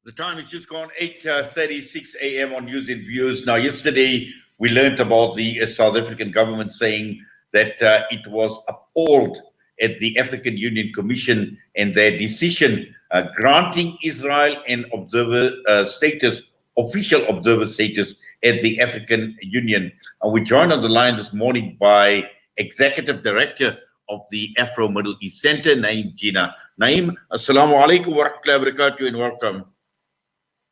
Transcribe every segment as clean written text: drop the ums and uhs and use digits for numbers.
The time is just gone 8:36 a.m. on News and Views. Now, yesterday we learnt about the South African government saying that it was appalled at the African Union Commission and their decision granting Israel an observer status, official observer status at the African Union. And we joined on the line this morning by Executive Director of the Afro-Middle East Centre, Naeem Jeenah. Naeem, assalamu alaikum wa rahmatullahi wa barakatuh and welcome.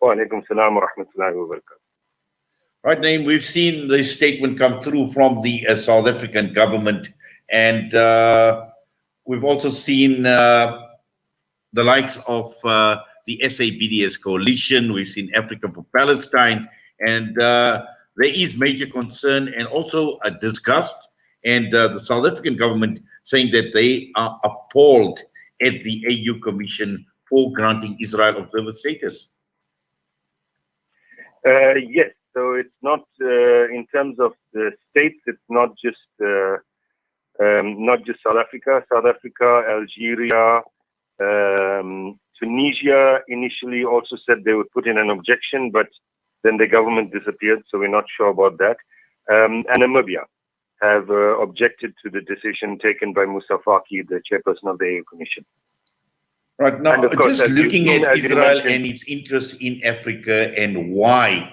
Wa alaikum salam wa rahmatullahi wa barakatuh. Right, Naeem, we've seen the statement come through from the South African government, and we've also seen the likes of the SABDS coalition. We've seen Africa for Palestine, and there is major concern and also a disgust, and the South African government saying that they are appalled at the AU Commission for granting Israel observer status. Yes, so it's not in terms of the states. It's not just South Africa. South Africa, Algeria, Tunisia initially also said they would put in an objection, but then the government disappeared, so we're not sure about that. And Namibia have objected to the decision taken by Moussa Faki, the chairperson of the AU Commission. Right, now, just looking at Israel and its interest in Africa and why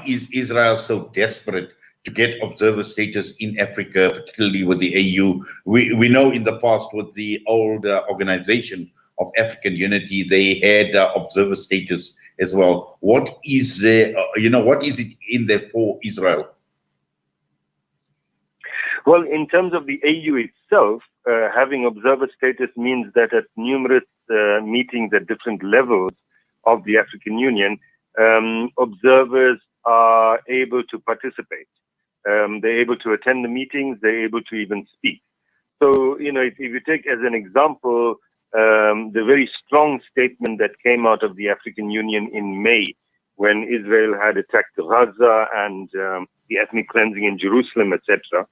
is Israel so desperate to get observer status in Africa, particularly with the AU? We know in the past with the old Organization of African Unity, they had observer status as well. What is there, what is it in there for Israel? Well, in terms of the AU itself, having observer status means that at numerous meetings at different levels of the African Union, observers are able to participate. They're able to attend the meetings, they're able to even speak. So, if you take as an example, the very strong statement that came out of the African Union in May when Israel had attacked Gaza and the ethnic cleansing in Jerusalem, etc.,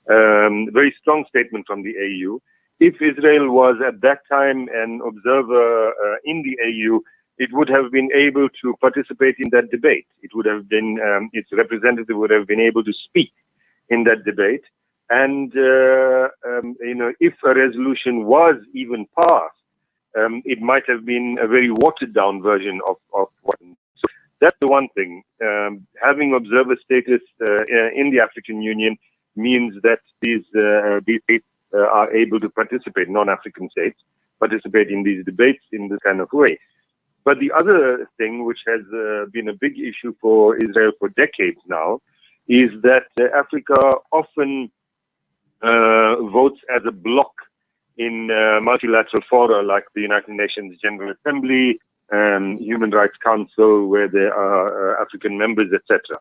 very strong statement from the AU. If Israel was at that time an observer in the AU, it would have been able to participate in that debate. It would have been, its representative would have been able to speak in that debate. And, if a resolution was even passed, it might have been a very watered down version of what. So that's the one thing. Having observer status in the African Union means that these states are able to participate, non-African states, participate in these debates in this kind of way. But the other thing, which has been a big issue for Israel for decades now, is that Africa often votes as a bloc in multilateral fora like the United Nations General Assembly, Human Rights Council, where there are African members, etc.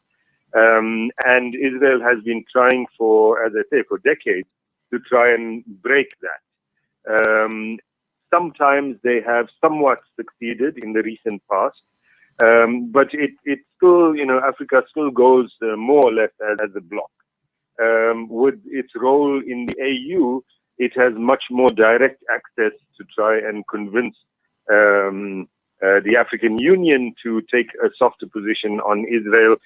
And Israel has been trying for, as I say, for decades to try and break that. Sometimes they have somewhat succeeded in the recent past, but it still, Africa still goes more or less as a bloc. With its role in the AU, it has much more direct access to try and convince the African Union to take a softer position on Israel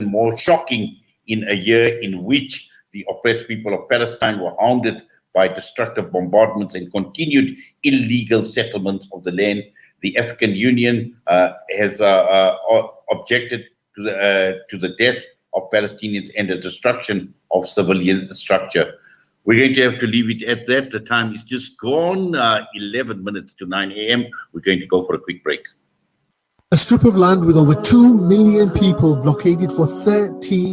more shocking in a year in which the oppressed people of Palestine were hounded by destructive bombardments and continued illegal settlements of the land. The African Union has objected to the death of Palestinians and the destruction of civilian structure. We're going to have to leave it at that. The time is just gone, 11 minutes to 9 a.m. We're going to go for a quick break. A strip of land with over 2 million people blockaded for 13